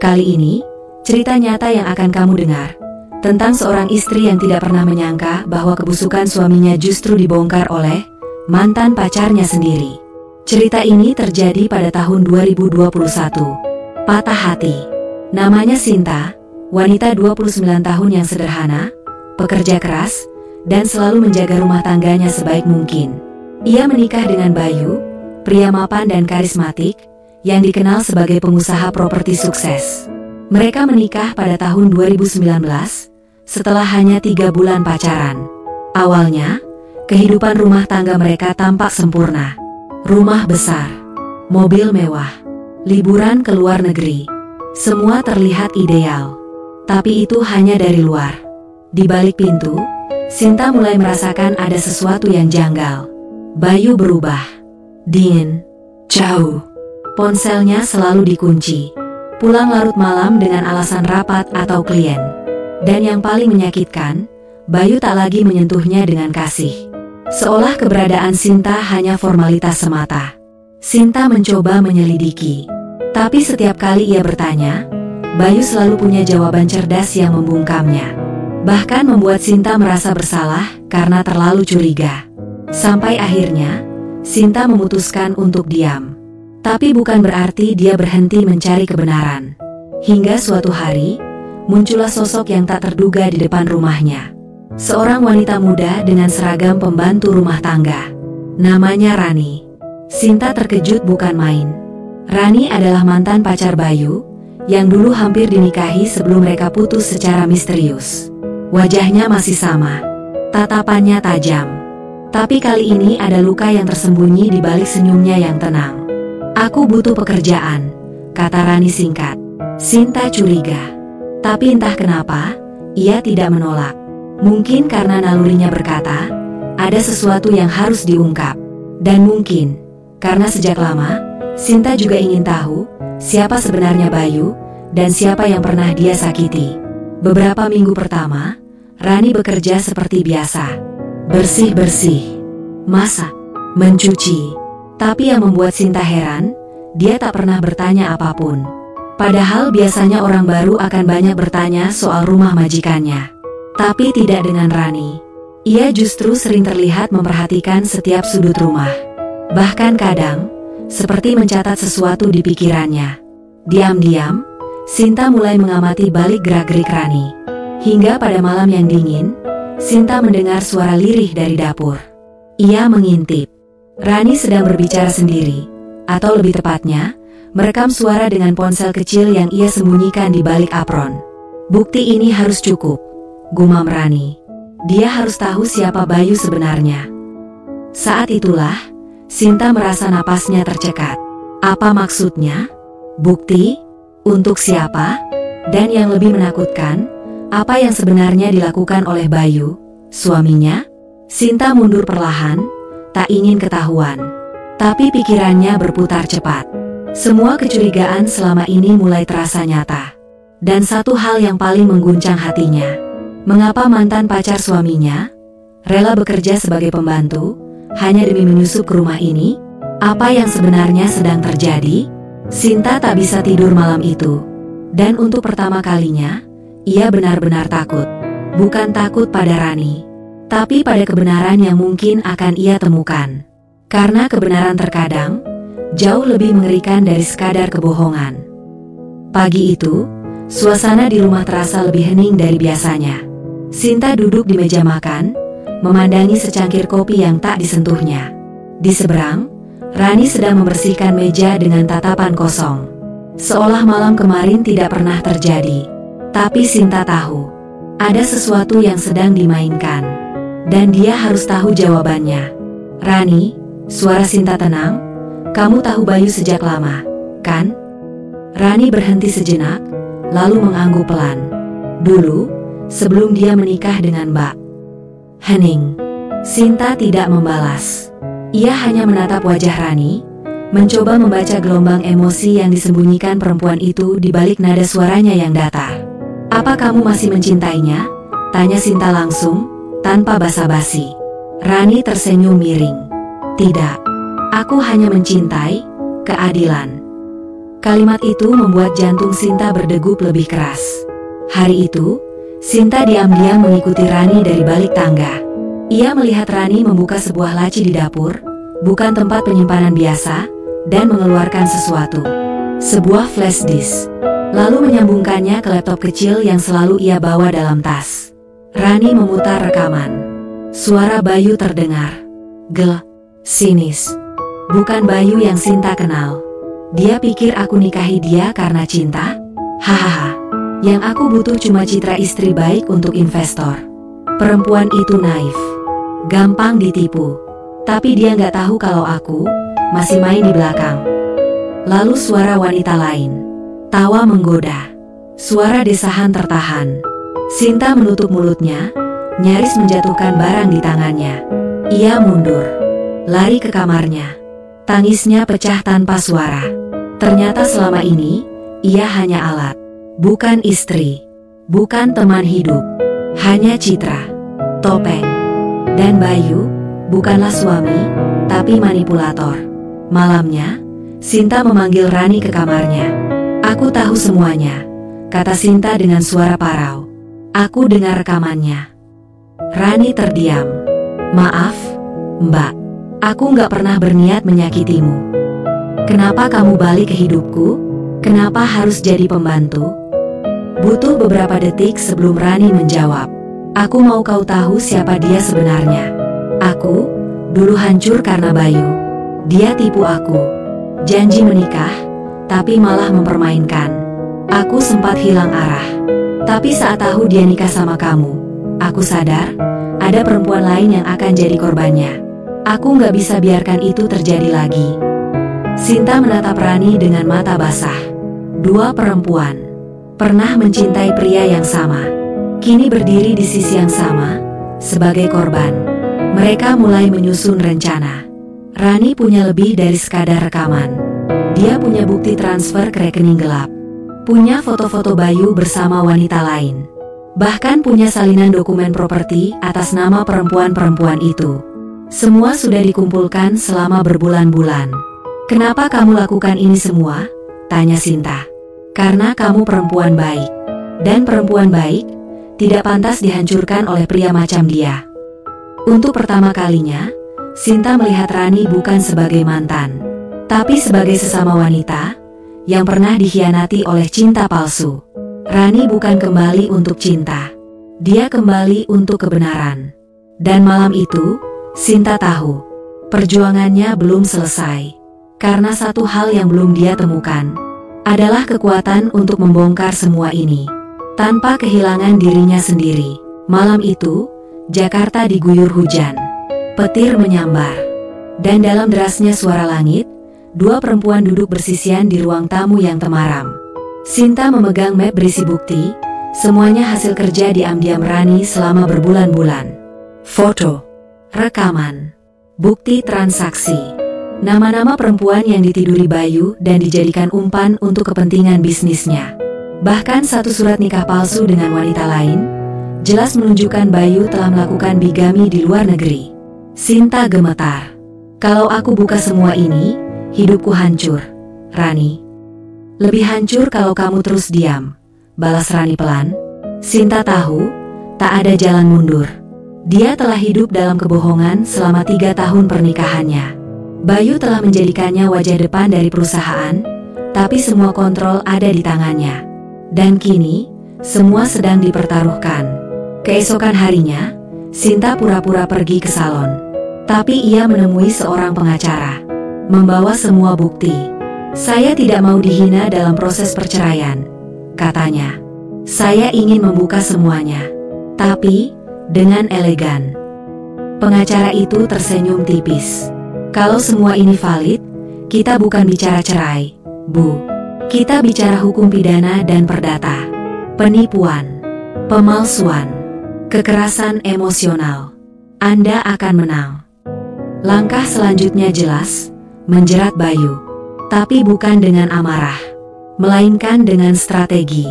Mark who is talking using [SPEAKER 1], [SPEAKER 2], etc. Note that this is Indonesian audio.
[SPEAKER 1] Kali ini, cerita nyata yang akan kamu dengar tentang seorang istri yang tidak pernah menyangka bahwa kebusukan suaminya justru dibongkar oleh mantan pacarnya sendiri. Cerita ini terjadi pada tahun 2021. Patah hati. Namanya Sinta, wanita 29 tahun yang sederhana, pekerja keras, dan selalu menjaga rumah tangganya sebaik mungkin. Ia menikah dengan Bayu, pria mapan dan karismatik, yang dikenal sebagai pengusaha properti sukses. Mereka menikah pada tahun 2019, setelah hanya 3 bulan pacaran. Awalnya, kehidupan rumah tangga mereka tampak sempurna. Rumah besar, mobil mewah, liburan ke luar negeri. Semua terlihat ideal. Tapi itu hanya dari luar. Di balik pintu, Sinta mulai merasakan ada sesuatu yang janggal. Bayu berubah. Dingin, jauh. Ponselnya selalu dikunci. Pulang larut malam dengan alasan rapat atau klien. Dan yang paling menyakitkan, Bayu tak lagi menyentuhnya dengan kasih. Seolah keberadaan Sinta hanya formalitas semata. Sinta mencoba menyelidiki. Tapi setiap kali ia bertanya, Bayu selalu punya jawaban cerdas yang membungkamnya. Bahkan membuat Sinta merasa bersalah karena terlalu curiga. Sampai akhirnya, Sinta memutuskan untuk diam. Tapi bukan berarti dia berhenti mencari kebenaran. Hingga suatu hari, muncullah sosok yang tak terduga di depan rumahnya. Seorang wanita muda dengan seragam pembantu rumah tangga. Namanya Rani. Sinta terkejut bukan main. Rani adalah mantan pacar Bayu, yang dulu hampir dinikahi sebelum mereka putus secara misterius. Wajahnya masih sama, tatapannya tajam. Tapi kali ini ada luka yang tersembunyi di balik senyumnya yang tenang. "Aku butuh pekerjaan," kata Rani singkat. Sinta curiga. Tapi entah kenapa, ia tidak menolak. Mungkin karena nalurinya berkata, ada sesuatu yang harus diungkap. Dan mungkin, karena sejak lama, Sinta juga ingin tahu siapa sebenarnya Bayu dan siapa yang pernah dia sakiti. Beberapa minggu pertama, Rani bekerja seperti biasa. Bersih-bersih, masak, mencuci. Tapi yang membuat Sinta heran, dia tak pernah bertanya apapun. Padahal biasanya orang baru akan banyak bertanya soal rumah majikannya. Tapi tidak dengan Rani. Ia justru sering terlihat memperhatikan setiap sudut rumah. Bahkan kadang, seperti mencatat sesuatu di pikirannya. Diam-diam, Sinta mulai mengamati balik gerak-gerik Rani. Hingga pada malam yang dingin, Sinta mendengar suara lirih dari dapur. Ia mengintip. Rani sedang berbicara sendiri, atau lebih tepatnya, merekam suara dengan ponsel kecil yang ia sembunyikan di balik apron. "Bukti ini harus cukup," gumam Rani. Dia harus tahu siapa Bayu sebenarnya. Saat itulah, Sinta merasa napasnya tercekat. Apa maksudnya? Bukti? Untuk siapa? Dan yang lebih menakutkan, apa yang sebenarnya dilakukan oleh Bayu, suaminya? Sinta mundur perlahan, tak ingin ketahuan. Tapi pikirannya berputar cepat. Semua kecurigaan selama ini mulai terasa nyata. Dan satu hal yang paling mengguncang hatinya. Mengapa mantan pacar suaminya rela bekerja sebagai pembantu hanya demi menyusup ke rumah ini? Apa yang sebenarnya sedang terjadi? Sinta tak bisa tidur malam itu. Dan untuk pertama kalinya, ia benar-benar takut. Bukan takut pada Rani, tapi pada kebenaran yang mungkin akan ia temukan. Karena kebenaran terkadang jauh lebih mengerikan dari sekadar kebohongan. Pagi itu, suasana di rumah terasa lebih hening dari biasanya. Sinta duduk di meja makan, memandangi secangkir kopi yang tak disentuhnya. Di seberang, Rani sedang membersihkan meja dengan tatapan kosong. Seolah malam kemarin tidak pernah terjadi. Tapi Sinta tahu, ada sesuatu yang sedang dimainkan. Dan dia harus tahu jawabannya. "Rani," suara Sinta tenang, "kamu tahu Bayu sejak lama, kan?" Rani berhenti sejenak, lalu mengangguk pelan. "Dulu, sebelum dia menikah dengan Mbak." Hening. Sinta tidak membalas. Ia hanya menatap wajah Rani, mencoba membaca gelombang emosi yang disembunyikan perempuan itu di balik nada suaranya yang datar. "Apa kamu masih mencintainya?" tanya Sinta langsung, tanpa basa-basi. Rani tersenyum miring. "Tidak, aku hanya mencintai keadilan." Kalimat itu membuat jantung Sinta berdegup lebih keras. Hari itu, Sinta diam-diam mengikuti Rani dari balik tangga. Ia melihat Rani membuka sebuah laci di dapur, bukan tempat penyimpanan biasa, dan mengeluarkan sesuatu. Sebuah flash disk. Lalu menyambungkannya ke laptop kecil yang selalu ia bawa dalam tas. Rani memutar rekaman. Suara Bayu terdengar. Sinis. Bukan Bayu yang Sinta kenal. Dia pikir aku nikahi dia karena cinta? Hahaha. Yang aku butuh cuma citra istri baik untuk investor. Perempuan itu naif. Gampang ditipu. Tapi dia nggak tahu kalau aku masih main di belakang. Lalu suara wanita lain. Tawa menggoda. Suara desahan tertahan. Sinta menutup mulutnya, nyaris menjatuhkan barang di tangannya. Ia mundur. Lari ke kamarnya. Tangisnya pecah tanpa suara. Ternyata selama ini, ia hanya alat. Bukan istri. Bukan teman hidup. Hanya citra. Topeng. Dan Bayu, bukanlah suami, tapi manipulator. Malamnya, Sinta memanggil Rani ke kamarnya. Aku tahu semuanya, kata Sinta dengan suara parau. Aku dengar rekamannya. Rani terdiam. Maaf, Mbak. Aku nggak pernah berniat menyakitimu. Kenapa kamu balik ke hidupku? Kenapa harus jadi pembantu? Butuh beberapa detik sebelum Rani menjawab. Aku mau kau tahu siapa dia sebenarnya. Aku dulu hancur karena Bayu. Dia tipu aku. Janji menikah, tapi malah mempermainkan. Aku sempat hilang arah. Tapi saat tahu dia nikah sama kamu, aku sadar ada perempuan lain yang akan jadi korbannya. Aku nggak bisa biarkan itu terjadi lagi. Sinta menatap Rani dengan mata basah. Dua perempuan pernah mencintai pria yang sama, kini berdiri di sisi yang sama sebagai korban. Mereka mulai menyusun rencana. Rani punya lebih dari sekadar rekaman. Dia punya bukti transfer ke rekening gelap, punya foto-foto Bayu bersama wanita lain, bahkan punya salinan dokumen properti atas nama perempuan-perempuan itu. Semua sudah dikumpulkan selama berbulan-bulan. Kenapa kamu lakukan ini semua? Tanya Sinta. Karena kamu perempuan baik. Dan perempuan baik tidak pantas dihancurkan oleh pria macam dia. Untuk pertama kalinya, Sinta melihat Rani bukan sebagai mantan, tapi sebagai sesama wanita yang pernah dikhianati oleh cinta palsu. Rani bukan kembali untuk cinta. Dia kembali untuk kebenaran. Dan malam itu, Sinta tahu, perjuangannya belum selesai. Karena satu hal yang belum dia temukan adalah kekuatan untuk membongkar semua ini tanpa kehilangan dirinya sendiri. Malam itu, Jakarta diguyur hujan. Petir menyambar. Dan dalam derasnya suara langit, dua perempuan duduk bersisian di ruang tamu yang temaram. Sinta memegang map berisi bukti, semuanya hasil kerja diam-diam Rani selama berbulan-bulan. Foto, rekaman, bukti transaksi, nama-nama perempuan yang ditiduri Bayu dan dijadikan umpan untuk kepentingan bisnisnya. Bahkan satu surat nikah palsu dengan wanita lain, jelas menunjukkan Bayu telah melakukan bigami di luar negeri. Sinta gemetar. Kalau aku buka semua ini, hidupku hancur, Rani. Lebih hancur kalau kamu terus diam, balas Rani pelan. Sinta tahu, tak ada jalan mundur. Dia telah hidup dalam kebohongan selama 3 tahun pernikahannya. Bayu telah menjadikannya wajah depan dari perusahaan, tapi semua kontrol ada di tangannya. Dan kini, semua sedang dipertaruhkan. Keesokan harinya, Sinta pura-pura pergi ke salon. Tapi ia menemui seorang pengacara, membawa semua bukti. Saya tidak mau dihina dalam proses perceraian, katanya. Saya ingin membuka semuanya, tapi dengan elegan. Pengacara itu tersenyum tipis. Kalau semua ini valid, kita bukan bicara cerai, Bu. Kita bicara hukum pidana dan perdata. Penipuan, pemalsuan, kekerasan emosional. Anda akan menang. Langkah selanjutnya jelas, menjerat Bayu. Tapi bukan dengan amarah, melainkan dengan strategi.